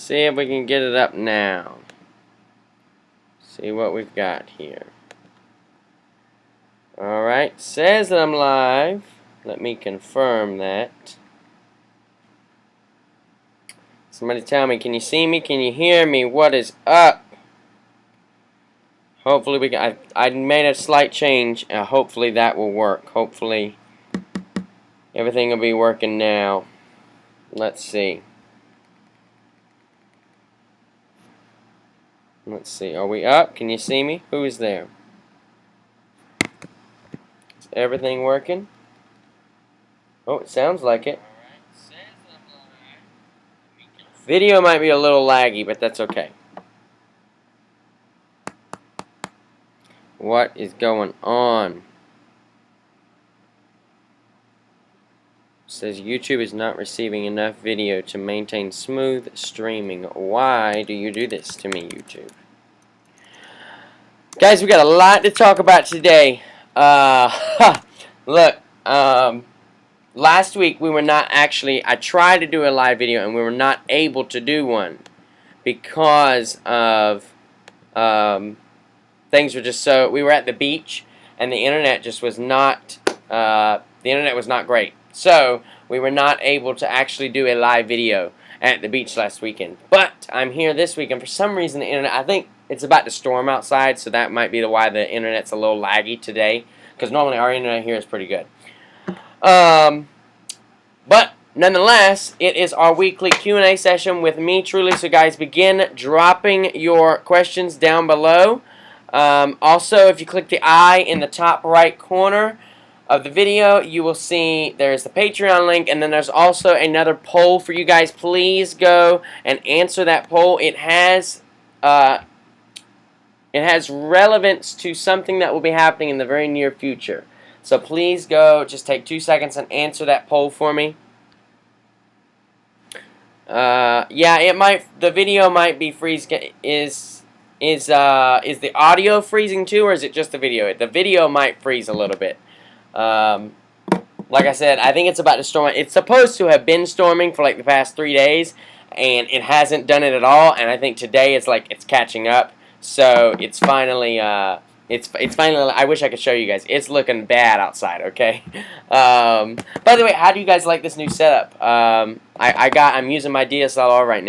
see if we can get it up now. See what we've got here. Alright, says that I'm live. Let me confirm that. Somebody tell me, can you see me? Can you hear me? What is up? Hopefully we can. I made a slight change. Hopefully that will work. Hopefully everything will be working now. Let's see. Let's see. Are we up? Can you see me? Who is there? Is everything working? Oh, it sounds like it. Video might be a little laggy, but that's okay. What is going on? It says YouTube is not receiving enough video to maintain smooth streaming. Why do you do this to me, YouTube? Guys, we got a lot to talk about today. Look, last week we were not actually, I tried to do a live video and we were not able to do one because of things were just so, we were at the beach and the internet just was not, the internet was not great. So we were not able to actually do a live video at the beach last weekend. But I'm here this week, and for some reason the internet, I think it's about to storm outside, so that might be why the internet's a little laggy today, because normally our internet here is pretty good. But nonetheless, it is our weekly Q&A session with me truly. So guys, begin dropping your questions down below. Also, if you click the I in the top right corner of the video, you will see there's the Patreon link, and then there's also another poll for you guys. Please go and answer that poll. It has relevance to something that will be happening in the very near future. So please go, just take 2 seconds and answer that poll for me. Yeah, it might, the video might be freezing. Is the audio freezing too, or is it just the video? The video might freeze a little bit. Like I said, I think it's about to storm. It's supposed to have been storming for like the past 3 days, and it hasn't done it at all. And I think today it's like it's catching up. So it's finally, it's finally. I wish I could show you guys. It's looking bad outside. Okay. By the way, how do you guys like this new setup? I'm using my DSLR right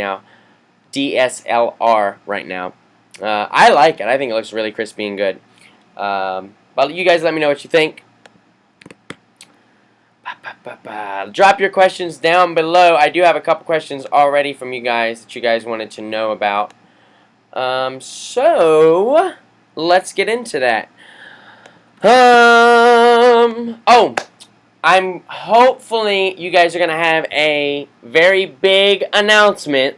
now. I like it. I think it looks really crispy and good. But you guys let me know what you think. Drop your questions down below. I do have a couple questions already from you guys that you guys wanted to know about. So let's get into that. I'm hopefully you guys are gonna have a very big announcement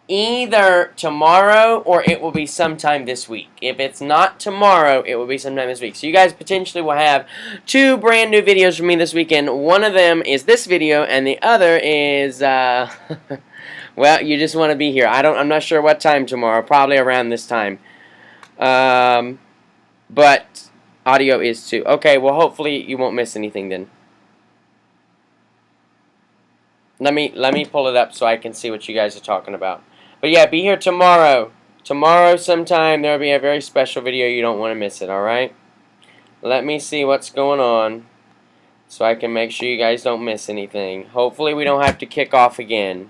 either tomorrow or it will be sometime this week. If it's not tomorrow, it will be sometime this week. So you guys potentially will have 2 brand new videos from me this weekend. One of them is this video, and the other is well, you just want to be here. I'm not sure what time tomorrow. Probably around this time. But audio is too. Okay, well hopefully you won't miss anything then. Let me pull it up so I can see what you guys are talking about. But yeah, be here tomorrow. Tomorrow sometime there will be a very special video. You don't want to miss it, alright? Let me see what's going on so I can make sure you guys don't miss anything. Hopefully we don't have to kick off again.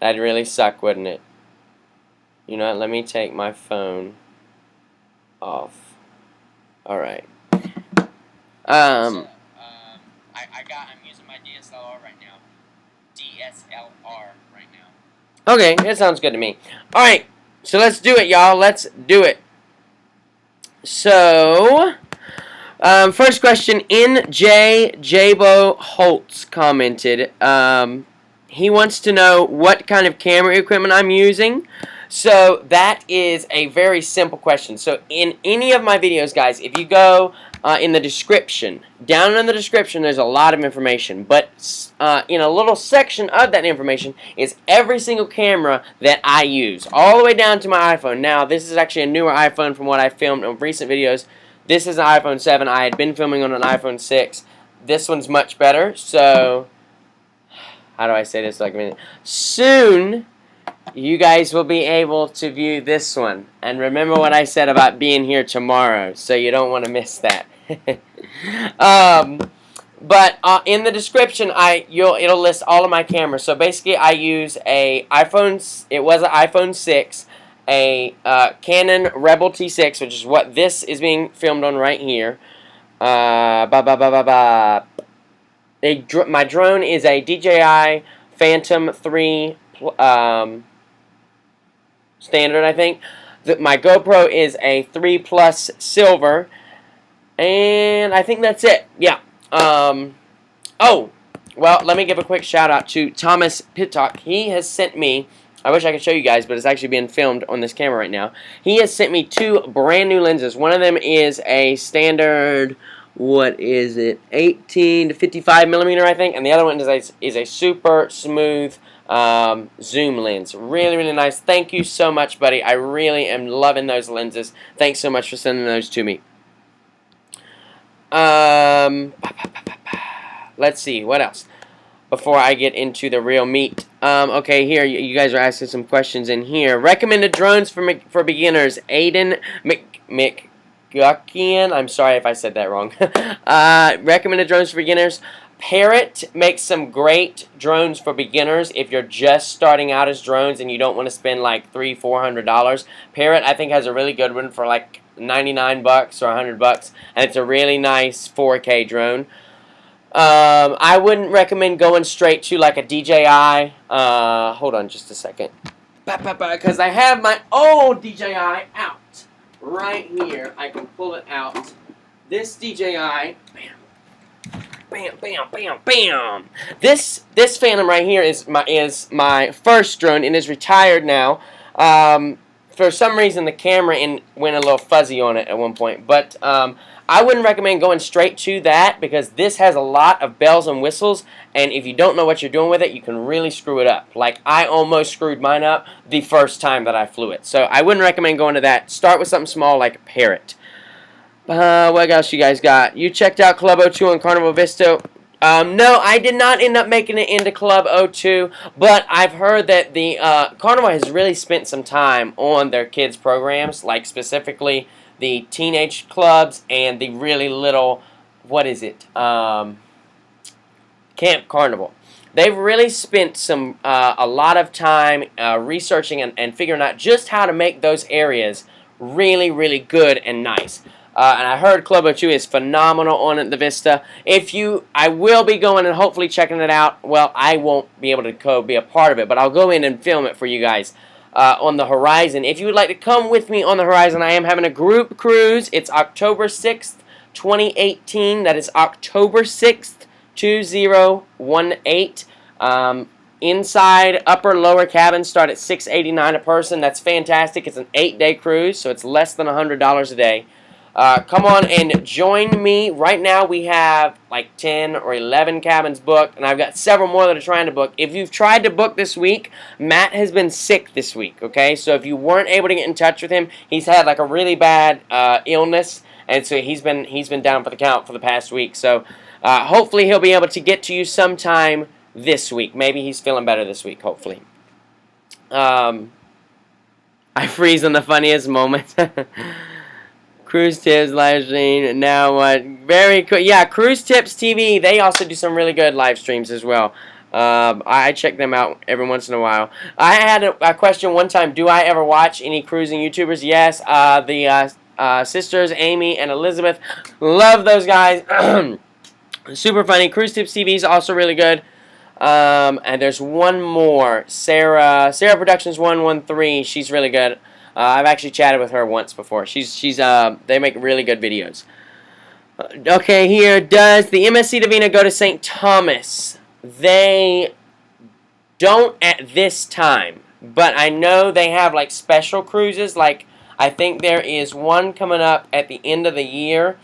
That'd really suck, wouldn't it? You know what? Let me take my phone off. Alright. I'm using my DSLR right now. Okay, that sounds good to me. Alright, so let's do it, y'all. Let's do it. So, first question, Jabo Holtz commented. He wants to know what kind of camera equipment I'm using. So, that is a very simple question. So, in any of my videos, guys, if you go in the description, down in the description, there's a lot of information. But in a little section of that information is every single camera that I use, all the way down to my iPhone. Now, this is actually a newer iPhone from what I filmed in recent videos. This is an iPhone 7. I had been filming on an iPhone 6. This one's much better. So, how do I say this? Like, soon, you guys will be able to view this one. And remember what I said about being here tomorrow, so you don't want to miss that. But in the description, it'll list all of my cameras. So basically, I use a iPhone. It was an iPhone 6, a Canon Rebel T6, which is what this is being filmed on right here. My drone is a DJI Phantom 3 standard, I think. My GoPro is a 3 Plus Silver. And I think that's it. Yeah. Oh, well, let me give a quick shout out to Thomas Pittock. He has sent me, I wish I could show you guys, but it's actually being filmed on this camera right now. He has sent me 2 brand new lenses. One of them is a standard, what is it, 18 to 55 millimeter, I think, and the other one is a super smooth zoom lens. Really, really nice. Thank you so much, buddy. I really am loving those lenses. Thanks so much for sending those to me. Let's see, what else? Before I get into the real meat. Okay, here, you guys are asking some questions in here. Recommended drones for beginners. Aiden McGuckian. I'm sorry if I said that wrong. Recommended drones for beginners. Parrot makes some great drones for beginners if you're just starting out as drones and you don't want to spend like $300-400. Parrot, I think, has a really good one for like $99 or $100, and it's a really nice 4K drone. I wouldn't recommend going straight to like a DJI. Hold on just a second, because I have my old DJI out right here. I can pull it out. This DJI, bam, bam, bam, bam. This Phantom right here is my first drone and is retired now. For some reason, the camera went a little fuzzy on it at one point. But I wouldn't recommend going straight to that because this has a lot of bells and whistles. And if you don't know what you're doing with it, you can really screw it up. Like, I almost screwed mine up the first time that I flew it. So I wouldn't recommend going to that. Start with something small like a Parrot. What else you guys got? You checked out Club O2 on Carnival Vista. No, I did not end up making it into Club O2, but I've heard that the Carnival has really spent some time on their kids' programs, like specifically the teenage clubs and the really little, what is it, Camp Carnival. They've really spent a lot of time researching and figuring out just how to make those areas really, really good and nice. And I heard Club O2 is phenomenal on the Vista. I will be going and hopefully checking it out. Well, I won't be able to be a part of it, but I'll go in and film it for you guys on the Horizon. If you would like to come with me on the Horizon, I am having a group cruise. It's October 6th, 2018. That is October 6th, 2018. Inside, upper, lower cabins start at $689 a person. That's fantastic. It's an 8-day cruise, so it's less than $100 a day. Come on and join me. Right now we have like 10 or 11 cabins booked, and I've got several more that are trying to book. If you've tried to book this week, Matt has been sick this week, okay? So if you weren't able to get in touch with him, he's had like a really bad illness, and so he's been down for the count for the past week. So hopefully he'll be able to get to you sometime this week. Maybe he's feeling better this week, hopefully. I freeze in the funniest moments. Cruise Tips live stream. Now what? Very cool. Yeah, Cruise Tips TV. They also do some really good live streams as well. I check them out every once in a while. I had a question one time. Do I ever watch any cruising YouTubers? Yes. The sisters Amy and Elizabeth. Love those guys. Super funny. Cruise Tips TV is also really good. And there's one more. Sarah Productions 113. She's really good. I've actually chatted with her once before. They make really good videos. Okay, here, does the MSC Divina go to St. Thomas? They don't at this time, but I know they have like special cruises. Like, I think there is one coming up at the end of the year,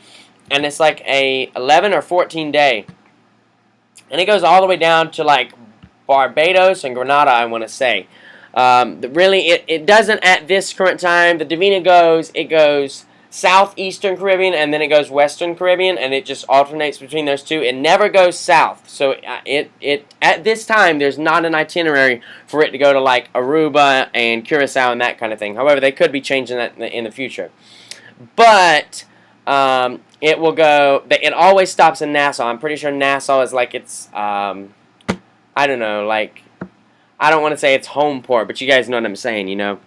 and it's like a 11 or 14 day, and it goes all the way down to like Barbados and Grenada, I want to say. Really, it doesn't at this current time. The Divina goes southeastern Caribbean, and then it goes western Caribbean, and it just alternates between those two. It never goes south. So it at this time, there's not an itinerary for it to go to like Aruba and Curacao and that kind of thing. However, they could be changing that in the future. But it will go. It always stops in Nassau. I'm pretty sure Nassau is like its. I don't know. Like, I don't want to say it's home port, but you guys know what I'm saying. You know.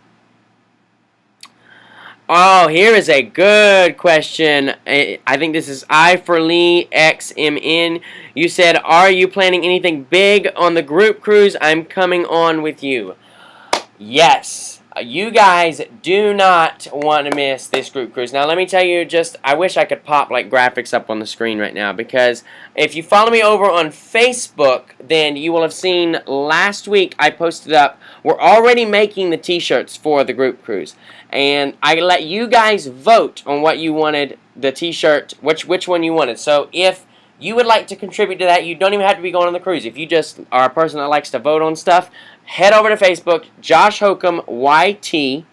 Oh, here is a good question. I think this is I for Lee XMN. You said, are you planning anything big on the group cruise? I'm coming on with you. Yes. You guys do not want to miss this group cruise. Now, let me tell you I wish I could pop like graphics up on the screen right now, because if you follow me over on Facebook, then you will have seen last week I posted up, we're already making the t-shirts for the group cruise. And I let you guys vote on what you wanted, the t-shirt, which one you wanted. So if you would like to contribute to that, you don't even have to be going on the cruise. If you just are a person that likes to vote on stuff, head over to Facebook, Josh Hokum YT,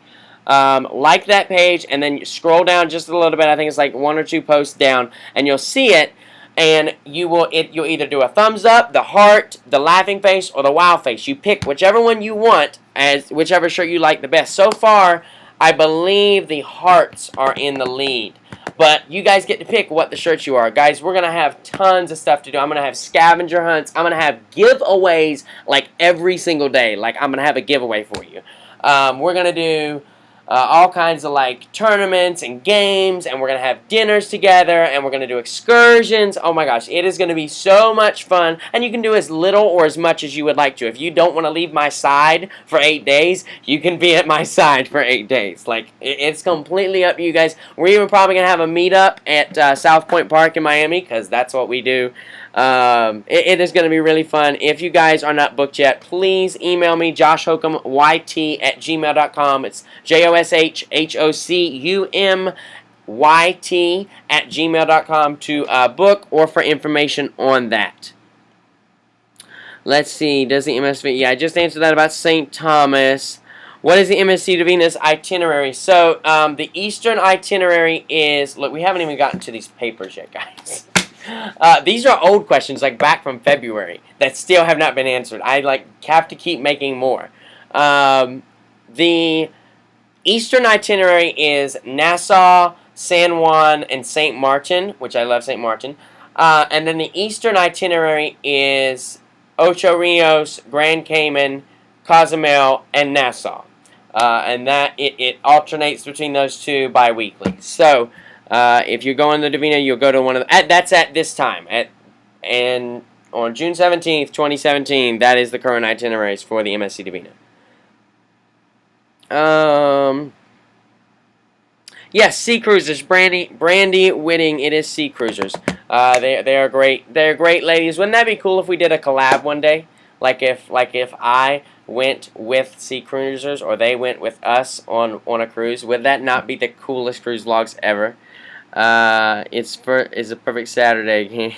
like that page, and then scroll down just a little bit. I think it's like 1 or 2 posts down, and you'll see it. And you'll either do a thumbs up, the heart, the laughing face, or the wow face. You pick whichever one you want, as whichever shirt you like the best. So far, I believe the hearts are in the lead. But you guys get to pick what the shirts you are. Guys, we're going to have tons of stuff to do. I'm going to have scavenger hunts. I'm going to have giveaways like every single day. Like, I'm going to have a giveaway for you. We're going to do all kinds of like tournaments and games, and we're going to have dinners together, and we're going to do excursions. Oh my gosh, it is going to be so much fun, and you can do as little or as much as you would like to. If you don't want to leave my side for 8 days, you can be at my side for 8 days. Like, it's completely up to you guys. We're even probably going to have a meetup at South Point Park in Miami, because that's what we do. It is going to be really fun. If you guys are not booked yet, please email me, joshhokumyt@gmail.com. It's joshhokumyt@gmail.com to book or for information on that. Let's see. Does the MSV... Yeah, I just answered that about St. Thomas. What is the MSC Divina's itinerary? So, the Eastern itinerary is... Look, we haven't even gotten to these papers yet, guys. These are old questions, like back from February, that still have not been answered. I have to keep making more. The Eastern itinerary is Nassau, San Juan, and St. Martin, which I love St. Martin. And then the Eastern itinerary is Ocho Rios, Grand Cayman, Cozumel, and Nassau. And that it alternates between those two bi-weekly. So, if you're going to Divina, you'll go to one of the... That's at this time. And on June 17th, 2017, that is the current itineraries for the MSC Divina. Yes, Sea Cruisers. Brandy Whitting, it is Sea Cruisers. They are great. They're great ladies. Wouldn't that be cool if we did a collab one day? Like if I went with Sea Cruisers, or they went with us on a cruise. Would that not be the coolest cruise vlogs ever? It's a perfect Saturday.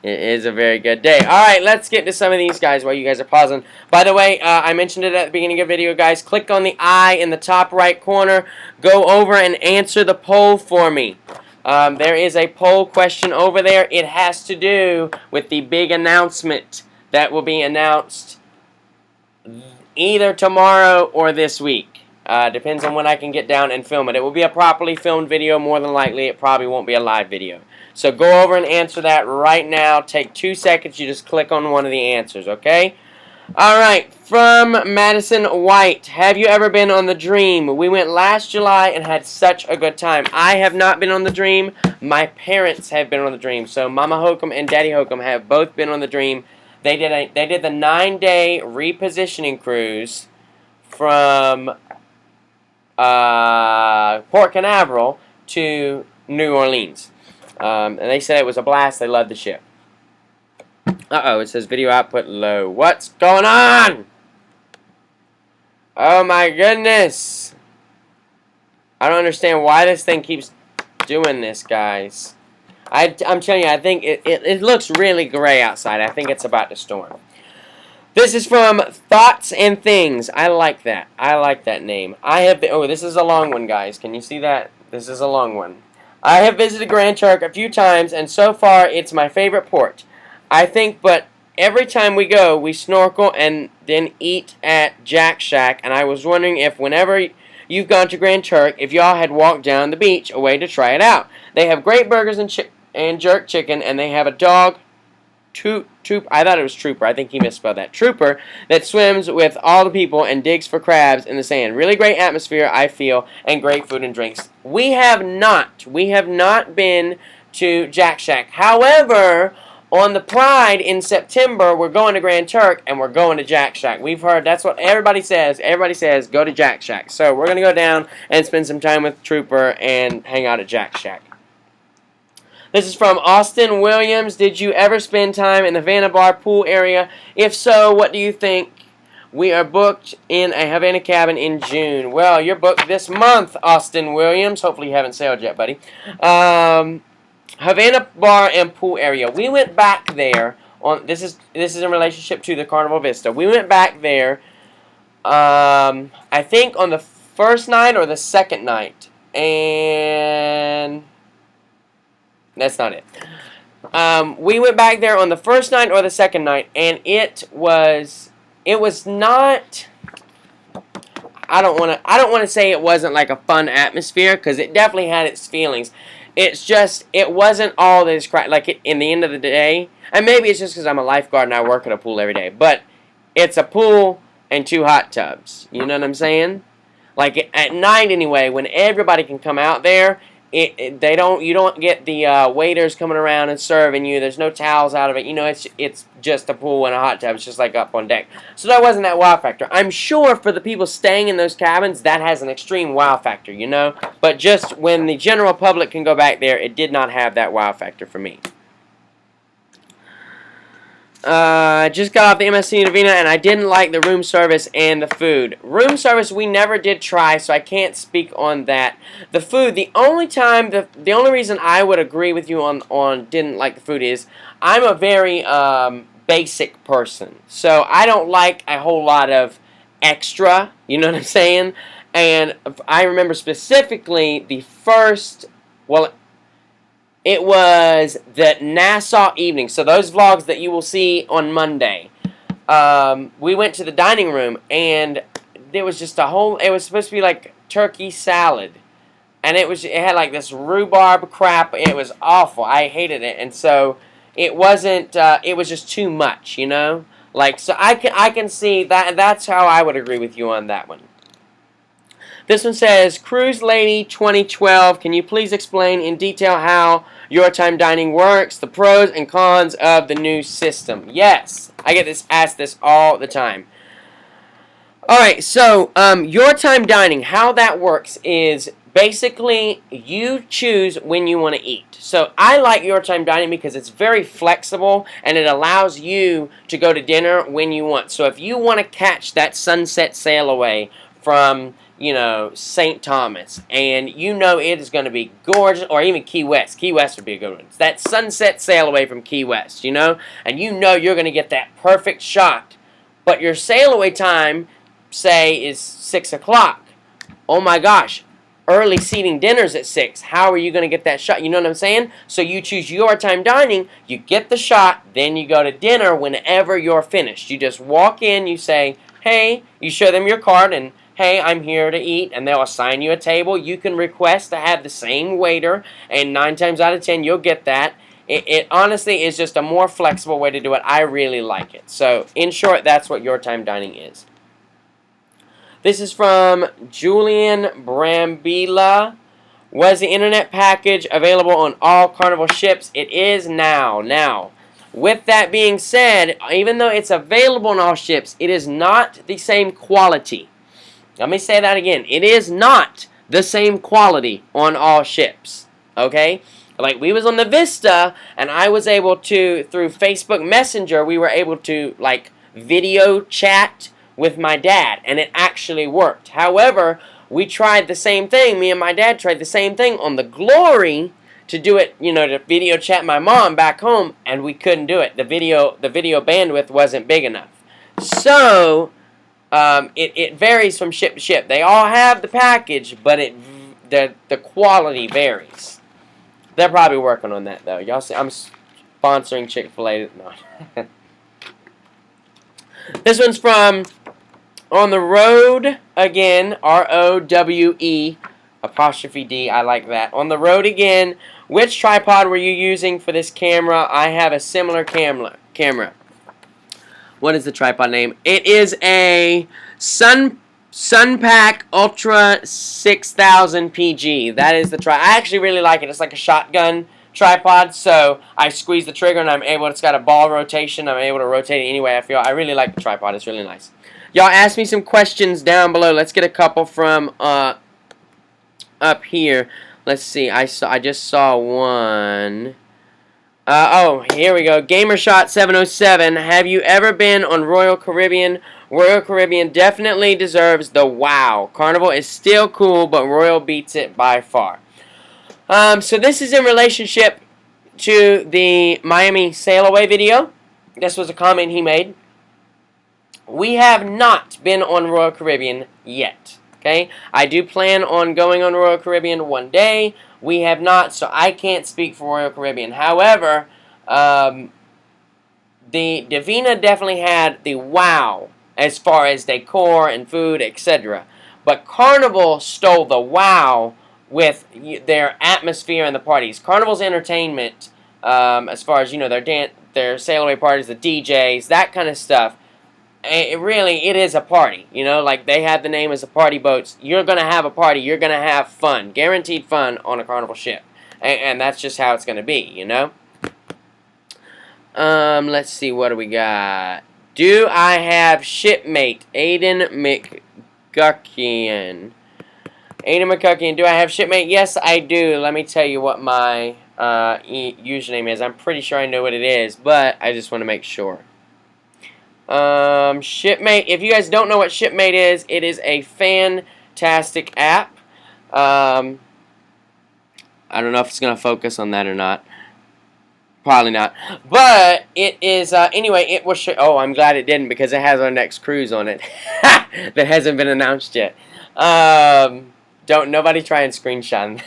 It is a very good day. Alright, let's get to some of these guys while you guys are pausing. By the way, I mentioned it at the beginning of the video, guys. Click on the I in the top right corner. Go over and answer the poll for me. There is a poll question over there. It has to do with the big announcement that will be announced either tomorrow or this week. Depends on when I can get down and film it. It will be a properly filmed video. More than likely, it probably won't be a live video. So go over and answer that right now. Take 2 seconds. You just click on one of the answers, okay? Alright, from Madison White. Have you ever been on the Dream? We went last July and had such a good time. I have not been on the Dream. My parents have been on the Dream. So Mama Hokum and Daddy Hokum have both been on the Dream. They did the 9-day repositioning cruise from Port Canaveral to New Orleans. And they said it was a blast. They loved the ship. Uh-oh, it says video output low. What's going on? Oh my goodness. I don't understand why this thing keeps doing this, guys. I'm telling you, I think it looks really gray outside. I think it's about to storm. This is from Thoughts and Things. I like that. I like that name. I have been... Oh, this is a long one, guys. Can you see that? This is a long one. I have visited Grand Turk a few times, and so far it's my favorite port. I think, but every time we go, we snorkel and then eat at Jack Shack, and I was wondering if whenever you've gone to Grand Turk, if y'all had walked down the beach a way to try it out. They have great burgers and jerk chicken, and they have a dog, I thought it was Trooper. I think he misspelled that. Trooper that swims with all the people and digs for crabs in the sand. Really great atmosphere, I feel, and great food and drinks. We have not been to Jack Shack. However, on the Pride in September, we're going to Grand Turk and we're going to Jack Shack. We've heard that's what everybody says. Everybody says go to Jack Shack. So we're going to go down and spend some time with Trooper and hang out at Jack Shack. This is from Austin Williams. Did you ever spend time in the Havana Bar pool area? If so, what do you think? We are booked in a Havana cabin in June. Well, you're booked this month, Austin Williams. Hopefully you haven't sailed yet, buddy. Havana Bar and pool area. We went back there on this is in relationship to the Carnival Vista. We went back there I think on the first night or the second night. And that's not it. We went back there on the first night or the second night, and it was not. I don't want to say it wasn't like a fun atmosphere, because it definitely had its feelings. It's just it wasn't all this crap. Like in the end of the day, and maybe it's just because I'm a lifeguard and I work at a pool every day. But it's a pool and 2 hot tubs. You know what I'm saying? Like at night anyway, when everybody can come out there. You don't get the waiters coming around and serving you. There's no towels out of it. You know, it's just a pool and a hot tub. It's just like up on deck. So that wasn't that wow factor. I'm sure for the people staying in those cabins, that has an extreme wow factor, you know. But just when the general public can go back there, it did not have that wow factor for me. Just got off the MSC in Avena, and I didn't like the room service and the food. Room service we never did try, so I can't speak on that. The food, the only reason I would agree with you on didn't like the food is I'm a very basic person, so I don't like a whole lot of extra. You know what I'm saying? And I remember specifically the first, well, it was the Nassau evening. So those vlogs that you will see on Monday. We went to the dining room, and there was just a whole. It was supposed to be like turkey salad, and it had like this rhubarb crap. It was awful. I hated it, and so it wasn't. It was just too much, you know. Like so, I can see that. That's how I would agree with you on that one. This one says, Cruise Lady 2012, can you please explain in detail how your time dining works, the pros and cons of the new system? Yes, I get asked this all the time. Alright, so your time dining, how that works is basically you choose when you want to eat. So I like your time dining because it's very flexible and it allows you to go to dinner when you want. So if you want to catch that sunset sail away from, you know, St. Thomas, and you know it is going to be gorgeous, or even Key West. Key West would be a good one. It's that sunset sail away from Key West, you know, and you know you're going to get that perfect shot, but your sail away time, say, is 6 o'clock. Oh my gosh, early seating dinner's at 6. How are you going to get that shot? You know what I'm saying? So you choose your time dining, you get the shot, then you go to dinner whenever you're finished. You just walk in, you say, hey, you show them your card, and hey, I'm here to eat, and they'll assign you a table. You can request to have the same waiter, and 9 times out of 10, you'll get that. It honestly is just a more flexible way to do it. I really like it. So, in short, that's what your time dining is. This is from Julian Brambilla. Was the internet package available on all Carnival ships? It is now. Now, with that being said, even though it's available on all ships, it is not the same quality. Let me say that again. It is not the same quality on all ships. Okay? Like, we was on the Vista, and I was able to, through Facebook Messenger, we were able to, like, video chat with my dad, and it actually worked. However, we tried the same thing. Me and my dad tried the same thing on the Glory to do it, you know, to video chat my mom back home, and we couldn't do it. The video bandwidth wasn't big enough. So, it varies from ship to ship. They all have the package, but the quality varies. They're probably working on that though. Y'all see, I'm sponsoring Chick-fil-A. No. This one's from On the Road Again. ROWE apostrophe D. I like that. On the Road Again. Which tripod were you using for this camera? I have a similar camera. What is the tripod name? It is a Sunpack Ultra 6000 PG. That is the I actually really like it. It's like a shotgun tripod, so I squeeze the trigger and I'm able. It's got a ball rotation. I'm able to rotate it any way I feel. I really like the tripod. It's really nice. Y'all ask me some questions down below. Let's get a couple from up here. Let's see. I just saw one. Oh, here we go. Gamershot707. Have you ever been on Royal Caribbean? Royal Caribbean definitely deserves the wow. Carnival is still cool, but Royal beats it by far. So this is in relationship to the Miami Sail Away video. This was a comment he made. We have not been on Royal Caribbean yet. Okay? I do plan on going on Royal Caribbean one day. We have not, so I can't speak for Royal Caribbean. However, the Divina definitely had the wow as far as decor and food, etc. But Carnival stole the wow with their atmosphere and the parties. Carnival's entertainment, as far as, you know, their sail away parties, the DJs, that kind of stuff, it is a party, you know, like they have the name as the party boats. You're going to have a party. You're going to have fun, guaranteed fun on a Carnival ship. And that's just how it's going to be, you know. Let's see, what do we got? Do I have Shipmate? Aiden McGuckian. Do I have Shipmate? Yes, I do. Let me tell you what my username is. I'm pretty sure I know what it is, but I just want to make sure. Shipmate, if you guys don't know what Shipmate is, it is a fantastic app. I don't know if it's going to focus on that or not. Probably not. But it is, anyway, it will oh, I'm glad it didn't, because it has our next cruise on it. That hasn't been announced yet. Nobody try and screenshot.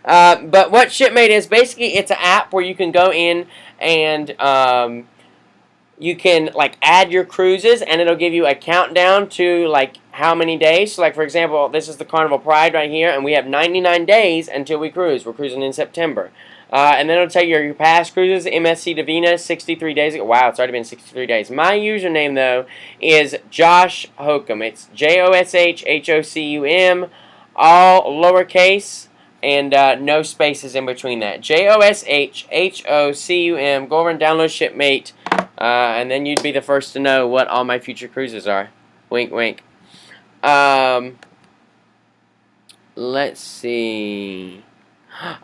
But what Shipmate is, basically, it's an app where you can go in and, you can, like, add your cruises, and it'll give you a countdown to, like, how many days. So, like, for example, this is the Carnival Pride right here, and we have 99 days until we cruise. We're cruising in September. And then it'll tell you your past cruises. MSC Divina, 63 days ago. Wow, it's already been 63 days. My username, though, is Josh Hokum. It's JOSHHOCUM, all lowercase, and no spaces in between that. JOSHHOCUM. Go over and download Shipmate. And then you'd be the first to know what all my future cruises are. Wink, wink. Let's see.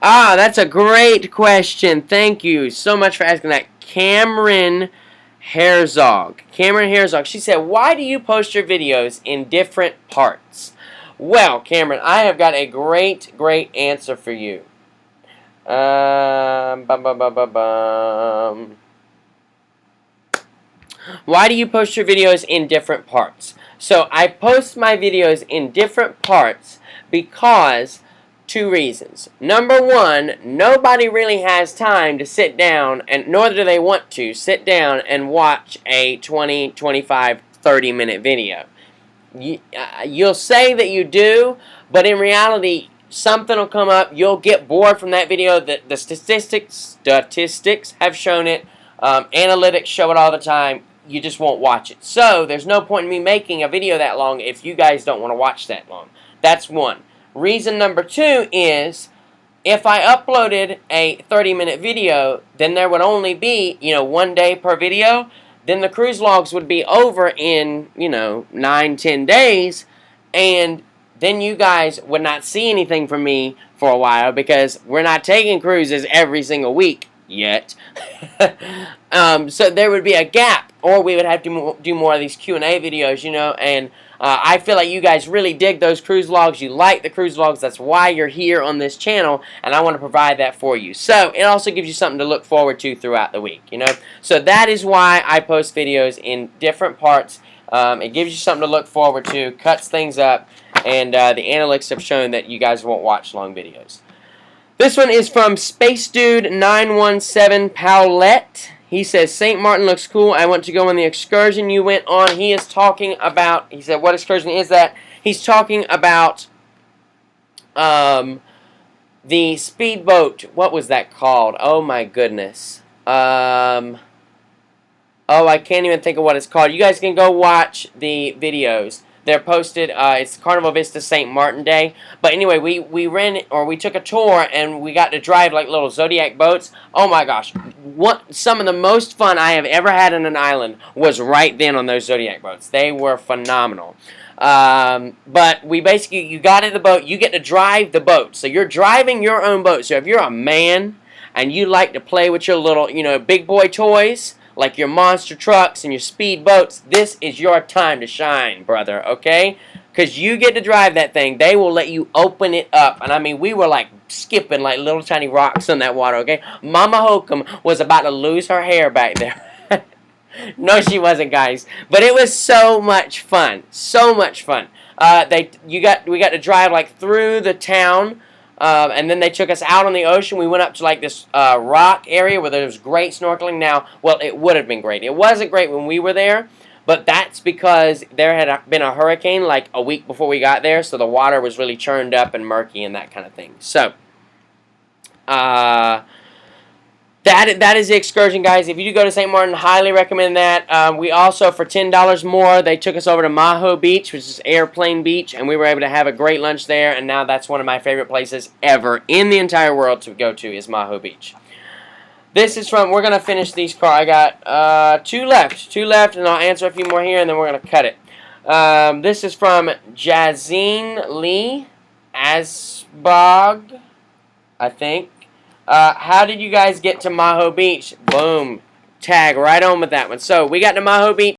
That's a great question. Thank you so much for asking that. Cameron Herzog. She said, why do you post your videos in different parts? Well, Cameron, I have got a great answer for you. Why do you post your videos in different parts? So I post my videos in different parts because two reasons. Number one, nobody really has time to sit down, and nor do they want to sit down and watch a 20, 25, 30-minute video. You'll say that you do, but in reality, something will come up. You'll get bored from that video. The statistics have shown it. Analytics show it all the time. You just won't watch it. So there's no point in me making a video that long if you guys don't want to watch that long. That's one. Reason number two is, if I uploaded a 30-minute video, then there would only be, 1 day per video. Then the cruise logs would be over in, 9, 10 days. And then you guys would not see anything from me for a while, because we're not taking cruises every single week yet. So there would be a gap, or we would have to do more of these Q&A videos, and I feel like you guys really dig those cruise logs. You like the cruise logs. That's why you're here on this channel, and I want to provide that for you. So it also gives you something to look forward to throughout the week, So that is why I post videos in different parts. It gives you something to look forward to, cuts things up, and the analytics have shown that you guys won't watch long videos. This one is from Space Dude 917 Paulette. He says, St. Martin looks cool. I want to go on the excursion you went on. He is talking about, he said, what excursion is that? He's talking about the speedboat. What was that called? Oh my goodness. Oh, I can't even think of what it's called. You guys can go watch the videos. They're posted. It's Carnival Vista St. Martin Day. But anyway, we took a tour and we got to drive like little Zodiac boats. Oh my gosh. Some of the most fun I have ever had on an island was right then on those Zodiac boats. They were phenomenal. But we basically, you got in the boat, you get to drive the boat. So you're driving your own boat. So if you're a man and you like to play with your little, big boy toys, like your monster trucks and your speed boats, this is your time to shine, brother, okay? Because you get to drive that thing. They will let you open it up. And I mean, we were like skipping like little tiny rocks on that water, okay? Mama Hokum was about to lose her hair back there. No, she wasn't, guys. But it was so much fun. So much fun. We got to drive like through the town. And then they took us out on the ocean. We went up to like this rock area where there was great snorkeling. Now, well, it would have been great. It wasn't great when we were there, but that's because there had been a hurricane like a week before we got there, so the water was really churned up and murky and that kind of thing. So, that is the excursion, guys. If you do go to St. Martin, highly recommend that. We also, for $10 more, they took us over to Maho Beach, which is Airplane Beach, and we were able to have a great lunch there, and now that's one of my favorite places ever in the entire world to go to is Maho Beach. This is from, we're going to finish these cards. I got two left, and I'll answer a few more here, and then we're going to cut it. This is from Jazine Lee Asbog, I think. How did you guys get to Maho Beach? Boom. Tag right on with that one. So, we got to Maho Beach.